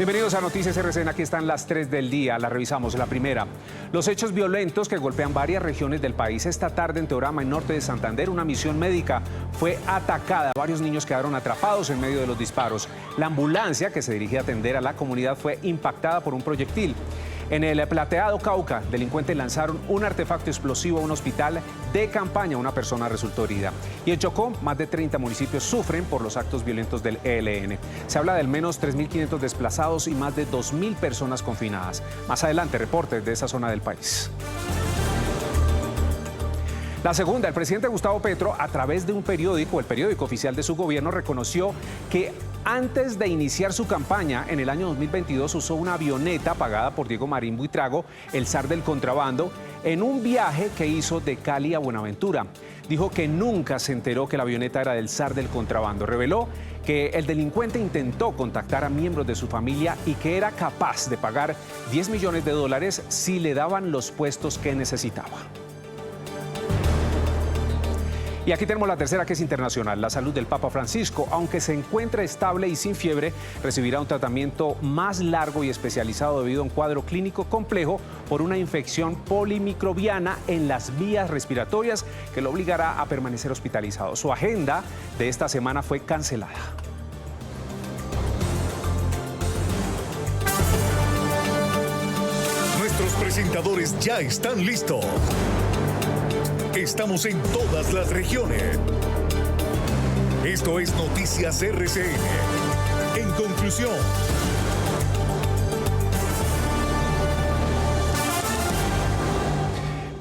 Bienvenidos a Noticias RCN, aquí están las 3 del día, la revisamos. La primera, los hechos violentos que golpean varias regiones del país. Esta tarde en Teorama, en norte de Santander, una misión médica fue atacada. Varios niños quedaron atrapados en medio de los disparos. La ambulancia que se dirigía a atender a la comunidad fue impactada por un proyectil. En el Plateado, Cauca, delincuentes lanzaron un artefacto explosivo a un hospital de campaña. Una persona resultó herida. Y en Chocó, más de 30 municipios sufren por los actos violentos del ELN. Se habla de al menos 3.500 desplazados y más de 2.000 personas confinadas. Más adelante, reportes de esa zona del país. La segunda, el presidente Gustavo Petro, a través de un periódico, el periódico oficial de su gobierno, reconoció que antes de iniciar su campaña en el año 2022 usó una avioneta pagada por Diego Marín Buitrago, el zar del contrabando, en un viaje que hizo de Cali a Buenaventura. Dijo que nunca se enteró que la avioneta era del zar del contrabando. Reveló que el delincuente intentó contactar a miembros de su familia y que era capaz de pagar $10 millones si le daban los puestos que necesitaba. Y aquí tenemos la tercera, que es internacional. La salud del Papa Francisco, aunque se encuentra estable y sin fiebre, recibirá un tratamiento más largo y especializado debido a un cuadro clínico complejo por una infección polimicrobiana en las vías respiratorias que lo obligará a permanecer hospitalizado. Su agenda de esta semana fue cancelada. Nuestros presentadores ya están listos. Estamos en todas las regiones. Esto es Noticias RCN. En conclusión.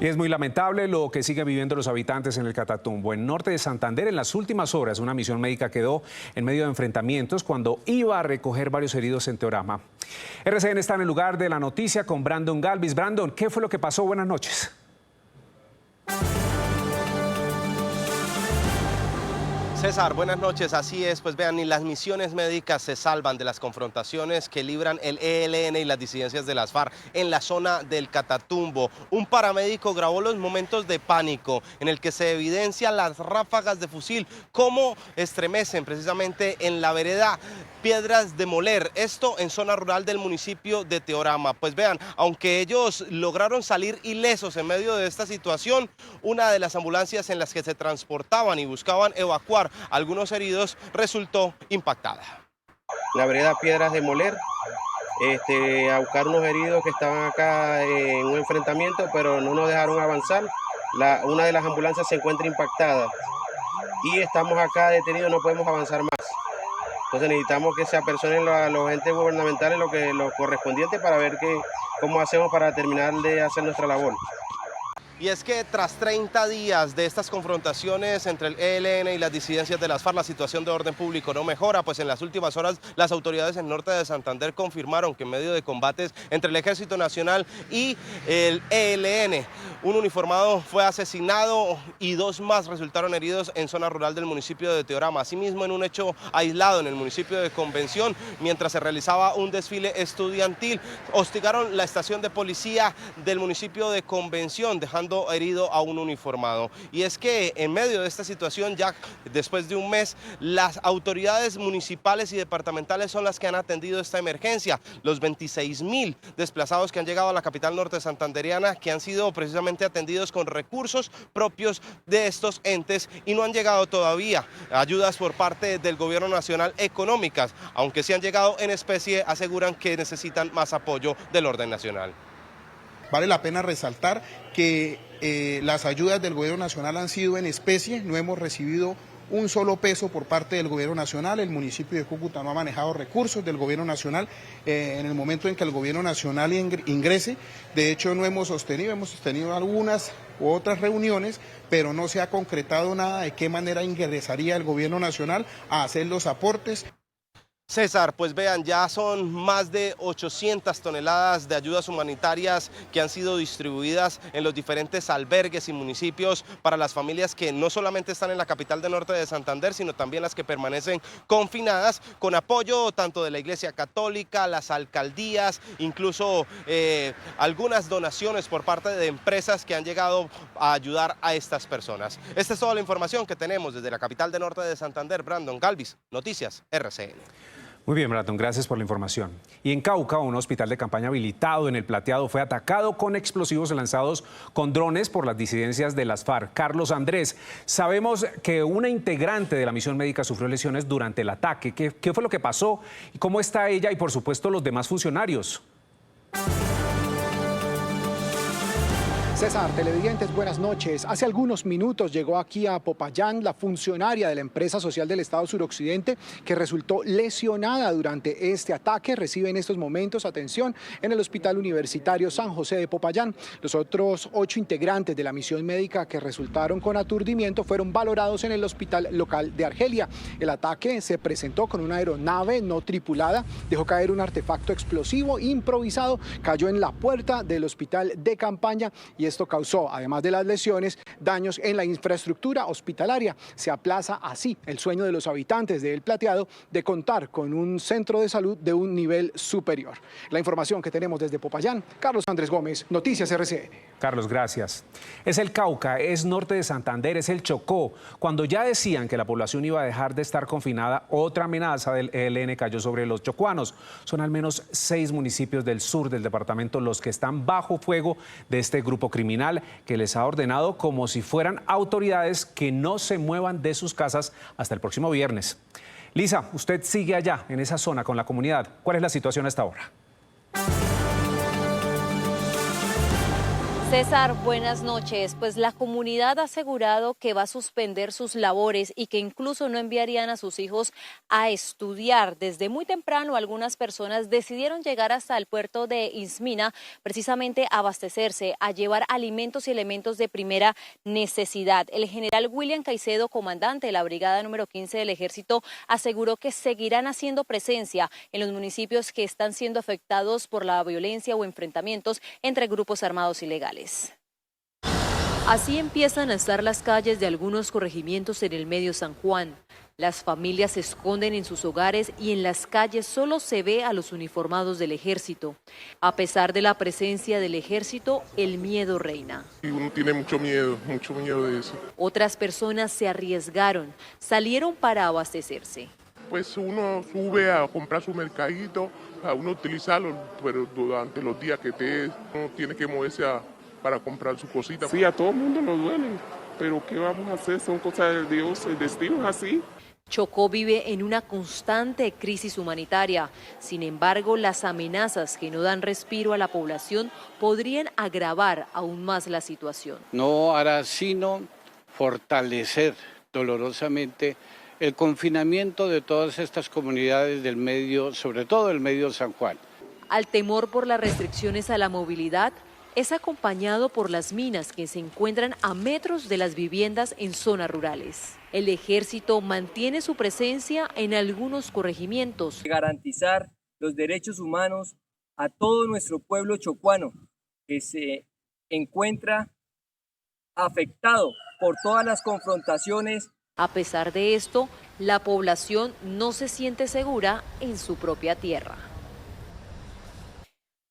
Y es muy lamentable lo que siguen viviendo los habitantes en el Catatumbo. En norte de Santander, en las últimas horas, una misión médica quedó en medio de enfrentamientos cuando iba a recoger varios heridos en Teorama. RCN está en el lugar de la noticia con Brandon Galvis. Brandon, ¿qué fue lo que pasó? Buenas noches. César, buenas noches. Así es, pues vean, ni las misiones médicas se salvan de las confrontaciones que libran el ELN y las disidencias de las FARC en la zona del Catatumbo. Un paramédico grabó los momentos de pánico en el que se evidencian las ráfagas de fusil, cómo estremecen precisamente en la vereda Piedras de Moler, esto en zona rural del municipio de Teorama. Pues vean, aunque ellos lograron salir ilesos en medio de esta situación, una de las ambulancias en las que se transportaban y buscaban evacuar a algunos heridos resultó impactada. La vereda Piedras de Moler, a buscar unos heridos que estaban acá en un enfrentamiento, pero no nos dejaron avanzar. Una de las ambulancias se encuentra impactada y estamos acá detenidos, no podemos avanzar más. Entonces necesitamos que se apersonen los entes gubernamentales lo correspondiente para ver cómo hacemos para terminar de hacer nuestra labor. Y es que tras 30 días de estas confrontaciones entre el ELN y las disidencias de las FARC, la situación de orden público no mejora, pues en las últimas horas las autoridades en norte de Santander confirmaron que en medio de combates entre el Ejército Nacional y el ELN, un uniformado fue asesinado y 2 más resultaron heridos en zona rural del municipio de Teorama. Asimismo, en un hecho aislado en el municipio de Convención, mientras se realizaba un desfile estudiantil, hostigaron la estación de policía del municipio de Convención, dejando herido a un uniformado. Y es que en medio de esta situación, ya después de un mes, las autoridades municipales y departamentales son las que han atendido esta emergencia. Los 26.000 desplazados que han llegado a la capital norte santandereana, que han sido precisamente atendidos con recursos propios de estos entes, y no han llegado todavía ayudas por parte del gobierno nacional económicas, aunque sí han llegado en especie, aseguran que necesitan más apoyo del orden nacional. Vale la pena resaltar que las ayudas del gobierno nacional han sido en especie, no hemos recibido un solo peso por parte del gobierno nacional. El municipio de Cúcuta no ha manejado recursos del gobierno nacional en el momento en que el gobierno nacional ingrese. De hecho, hemos sostenido algunas u otras reuniones, pero no se ha concretado nada de qué manera ingresaría el gobierno nacional a hacer los aportes. César, pues vean, ya son más de 800 toneladas de ayudas humanitarias que han sido distribuidas en los diferentes albergues y municipios para las familias que no solamente están en la capital del norte de Santander, sino también las que permanecen confinadas, con apoyo tanto de la Iglesia Católica, las alcaldías, incluso algunas donaciones por parte de empresas que han llegado a ayudar a estas personas. Esta es toda la información que tenemos desde la capital del norte de Santander. Brandon Galvis, Noticias RCN. Muy bien, Brandon, gracias por la información. Y en Cauca, un hospital de campaña habilitado en El Plateado fue atacado con explosivos lanzados con drones por las disidencias de las FARC. Carlos Andrés, sabemos que una integrante de la misión médica sufrió lesiones durante el ataque. ¿Qué fue lo que pasó? ¿Cómo está ella y, por supuesto, los demás funcionarios? César, televidentes, buenas noches. Hace algunos minutos llegó aquí a Popayán la funcionaria de la empresa social del Estado Suroccidente que resultó lesionada durante este ataque. Recibe en estos momentos atención en el Hospital Universitario San José de Popayán. Los otros 8 integrantes de la misión médica que resultaron con aturdimiento fueron valorados en el hospital local de Argelia. El ataque se presentó con una aeronave no tripulada, dejó caer un artefacto explosivo improvisado, cayó en la puerta del hospital de campaña y esto causó, además de las lesiones, daños en la infraestructura hospitalaria. Se aplaza así el sueño de los habitantes de El Plateado de contar con un centro de salud de un nivel superior. La información que tenemos desde Popayán, Carlos Andrés Gómez, Noticias RCN. Carlos, gracias. Es el Cauca, es norte de Santander, es el Chocó. Cuando ya decían que la población iba a dejar de estar confinada, otra amenaza del ELN cayó sobre los chocuanos. Son al menos 6 municipios del sur del departamento los que están bajo fuego de este grupo criminal que les ha ordenado como si fueran autoridades que no se muevan de sus casas hasta el próximo viernes. Lisa, usted sigue allá en esa zona con la comunidad. ¿Cuál es la situación hasta ahora? César, buenas noches. Pues la comunidad ha asegurado que va a suspender sus labores y que incluso no enviarían a sus hijos a estudiar. Desde muy temprano algunas personas decidieron llegar hasta el puerto de Ismina precisamente a abastecerse, a llevar alimentos y elementos de primera necesidad. El general William Caicedo, comandante de la brigada número 15 del Ejército, aseguró que seguirán haciendo presencia en los municipios que están siendo afectados por la violencia o enfrentamientos entre grupos armados ilegales. Así empiezan a estar las calles de algunos corregimientos en el Medio San Juan. Las familias se esconden en sus hogares y en las calles solo se ve a los uniformados del ejército. A pesar de la presencia del ejército, el miedo reina. Uno tiene mucho miedo de eso. Otras personas se arriesgaron, salieron para abastecerse. Pues uno sube a comprar su mercadito, a uno utilizarlo, pero durante los días que uno tiene que moverse para comprar su cosita. Sí, a todo el mundo nos duele, pero ¿qué vamos a hacer? Son cosas de Dios, el destino es así. Chocó vive en una constante crisis humanitaria. Sin embargo, las amenazas que no dan respiro a la población podrían agravar aún más la situación. No hará sino fortalecer dolorosamente el confinamiento de todas estas comunidades del medio, sobre todo el Medio San Juan. Al temor por las restricciones a la movilidad, es acompañado por las minas que se encuentran a metros de las viviendas en zonas rurales. El ejército mantiene su presencia en algunos corregimientos. Garantizar los derechos humanos a todo nuestro pueblo chocuano que se encuentra afectado por todas las confrontaciones. A pesar de esto, la población no se siente segura en su propia tierra.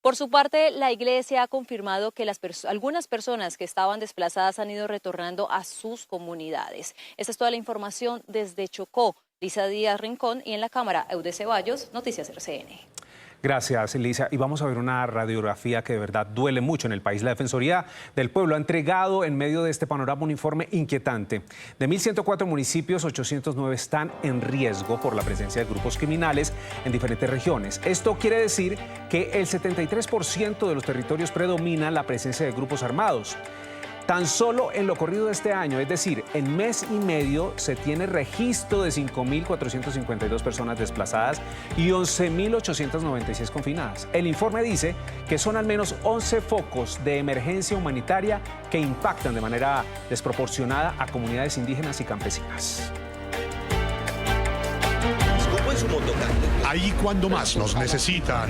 Por su parte, la iglesia ha confirmado que algunas personas que estaban desplazadas han ido retornando a sus comunidades. Esta es toda la información desde Chocó. Lisa Díaz Rincón y en la cámara, Eude Ceballos, Noticias RCN. Gracias, Lisa. Y vamos a ver una radiografía que de verdad duele mucho en el país. La Defensoría del Pueblo ha entregado en medio de este panorama un informe inquietante. De 1.104 municipios, 809 están en riesgo por la presencia de grupos criminales en diferentes regiones. Esto quiere decir que el 73% de los territorios predomina la presencia de grupos armados. Tan solo en lo corrido de este año, es decir, en mes y medio, se tiene registro de 5.452 personas desplazadas y 11.896 confinadas. El informe dice que son al menos 11 focos de emergencia humanitaria que impactan de manera desproporcionada a comunidades indígenas y campesinas. Ahí cuando más nos necesitan.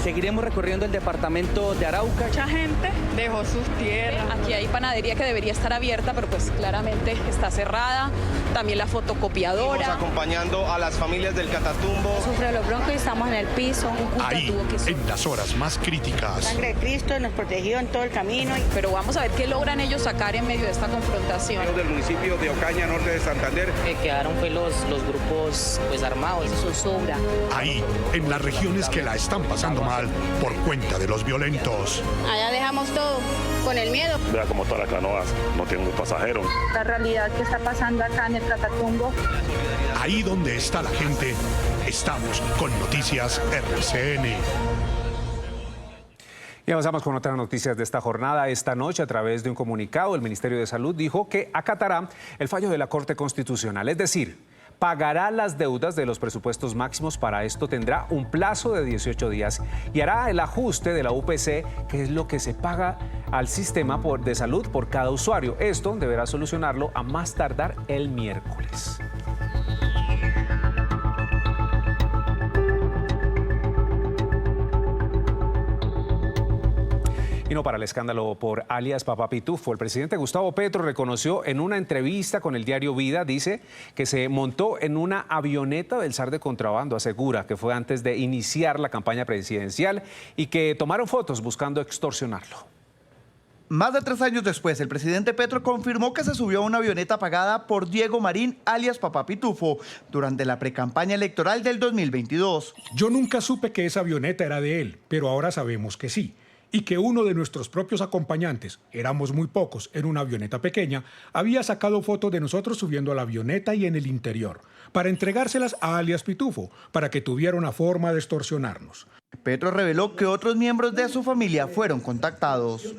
Seguiremos recorriendo el departamento de Arauca. Mucha gente dejó sus tierras. Aquí hay panadería que debería estar abierta, pero pues claramente está cerrada. También la fotocopiadora. Estamos acompañando a las familias del Catatumbo. Sufre los broncos y estamos en el piso. Ahí, en las horas más críticas. La sangre de Cristo nos protegió en todo el camino. Pero vamos a ver qué logran ellos sacar en medio de esta confrontación. Del municipio de Ocaña, norte de Santander. Quedaron fue los grupos armados. Eso sobra. Ahí, en las regiones que la están pasando mal por cuenta de los violentos. Allá dejamos todo con el miedo. Vea como todas las canoas no tienen pasajeros. La realidad que está pasando acá en el Catatumbo. Ahí donde está la gente, estamos con Noticias RCN. Y avanzamos con otras noticias de esta jornada. Esta noche, a través de un comunicado, el Ministerio de Salud dijo que acatará el fallo de la Corte Constitucional, es decir, pagará las deudas de los presupuestos máximos. Para esto tendrá un plazo de 18 días y hará el ajuste de la UPC, que es lo que se paga al sistema de salud por cada usuario. Esto deberá solucionarlo a más tardar el miércoles. Y no para el escándalo por alias Papá Pitufo. El presidente Gustavo Petro reconoció en una entrevista con el diario Vida, dice que se montó en una avioneta del SAR de contrabando. Asegura que fue antes de iniciar la campaña presidencial y que tomaron fotos buscando extorsionarlo. Más de 3 años después, el presidente Petro confirmó que se subió a una avioneta pagada por Diego Marín, alias Papá Pitufo, durante la precampaña electoral del 2022. Yo nunca supe que esa avioneta era de él, pero ahora sabemos que sí. Y que uno de nuestros propios acompañantes, éramos muy pocos en una avioneta pequeña, había sacado fotos de nosotros subiendo a la avioneta y en el interior, para entregárselas a alias Pitufo, para que tuviera una forma de extorsionarnos. Petro reveló que otros miembros de su familia fueron contactados.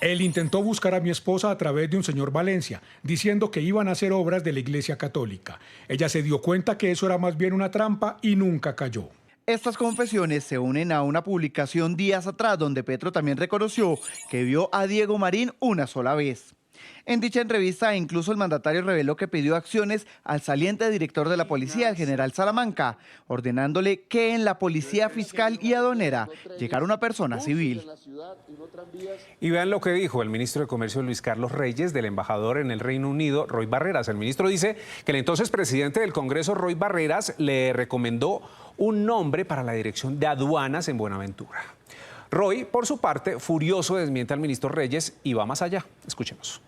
Él intentó buscar a mi esposa a través de un señor Valencia, diciendo que iban a hacer obras de la Iglesia Católica. Ella se dio cuenta que eso era más bien una trampa y nunca cayó. Estas confesiones se unen a una publicación días atrás donde Petro también reconoció que vio a Diego Marín una sola vez. En dicha entrevista, incluso el mandatario reveló que pidió acciones al saliente director de la policía, el general Salamanca, ordenándole que en la policía fiscal y aduanera llegara una persona civil. Y vean lo que dijo el ministro de Comercio Luis Carlos Reyes del embajador en el Reino Unido, Roy Barreras. El ministro dice que el entonces presidente del Congreso, Roy Barreras, le recomendó un nombre para la dirección de aduanas en Buenaventura. Roy, por su parte, furioso, desmiente al ministro Reyes y va más allá. Escuchemos.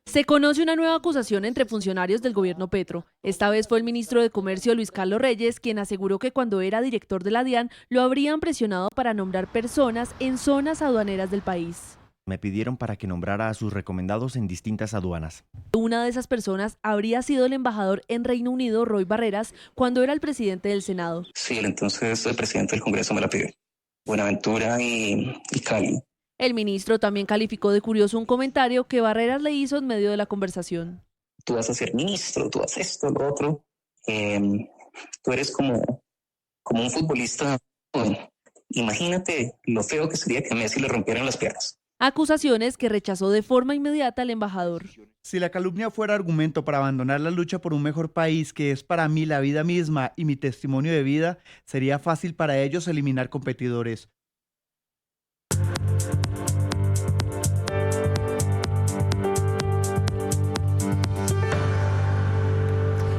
Se conoce una nueva acusación entre funcionarios del gobierno Petro. Esta vez fue el ministro de Comercio Luis Carlos Reyes quien aseguró que cuando era director de la DIAN lo habrían presionado para nombrar personas en zonas aduaneras del país. Me pidieron para que nombrara a sus recomendados en distintas aduanas. Una de esas personas habría sido el embajador en Reino Unido, Roy Barreras, cuando era el presidente del Senado. Sí, entonces el presidente del Congreso me la pidió. Buenaventura y Cali. El ministro también calificó de curioso un comentario que Barreras le hizo en medio de la conversación. Tú vas a ser ministro, tú haces esto, lo otro. Tú eres como un futbolista. Imagínate lo feo que sería que a Messi le rompieran las piernas. Acusaciones que rechazó de forma inmediata el embajador. Si la calumnia fuera argumento para abandonar la lucha por un mejor país, que es para mí la vida misma y mi testimonio de vida, sería fácil para ellos eliminar competidores.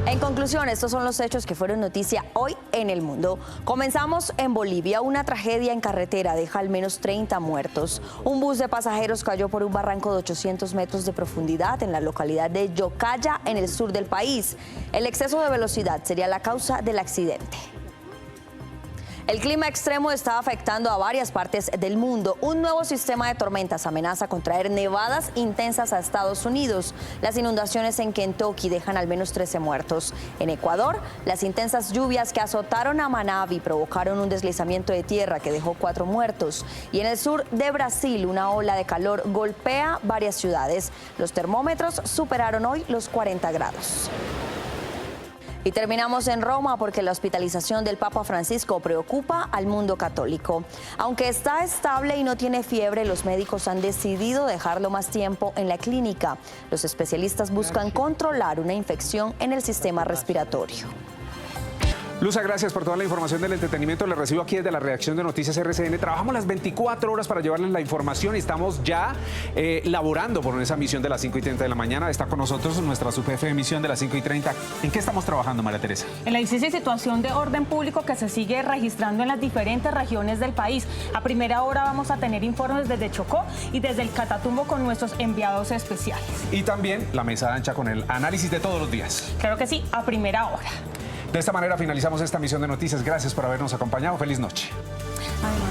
En conclusión, estos son los hechos que fueron noticia hoy en el mundo. Comenzamos en Bolivia. Una tragedia en carretera deja al menos 30 muertos. Un bus de pasajeros cayó por un barranco de 800 metros de profundidad en la localidad de Yocaya, en el sur del país. El exceso de velocidad sería la causa del accidente. El clima extremo está afectando a varias partes del mundo. Un nuevo sistema de tormentas amenaza con traer nevadas intensas a Estados Unidos. Las inundaciones en Kentucky dejan al menos 13 muertos. En Ecuador, las intensas lluvias que azotaron a Manabí provocaron un deslizamiento de tierra que dejó 4 muertos. Y en el sur de Brasil, una ola de calor golpea varias ciudades. Los termómetros superaron hoy los 40 grados. Y terminamos en Roma porque la hospitalización del Papa Francisco preocupa al mundo católico. Aunque está estable y no tiene fiebre, los médicos han decidido dejarlo más tiempo en la clínica. Los especialistas buscan controlar una infección en el sistema respiratorio. Luza, gracias por toda la información del entretenimiento. Le recibo aquí desde la redacción de Noticias RCN. Trabajamos las 24 horas para llevarles la información y estamos ya laborando por esa misión de las 5:30 de la mañana. Está con nosotros nuestra subjefe de misión de las 5:30. ¿En qué estamos trabajando, María Teresa? En la difícil situación de orden público que se sigue registrando en las diferentes regiones del país. A primera hora vamos a tener informes desde Chocó y desde el Catatumbo con nuestros enviados especiales. Y también la mesa ancha con el análisis de todos los días. Claro que sí, a primera hora. De esta manera finalizamos esta misión de noticias. Gracias por habernos acompañado. Feliz noche. Además,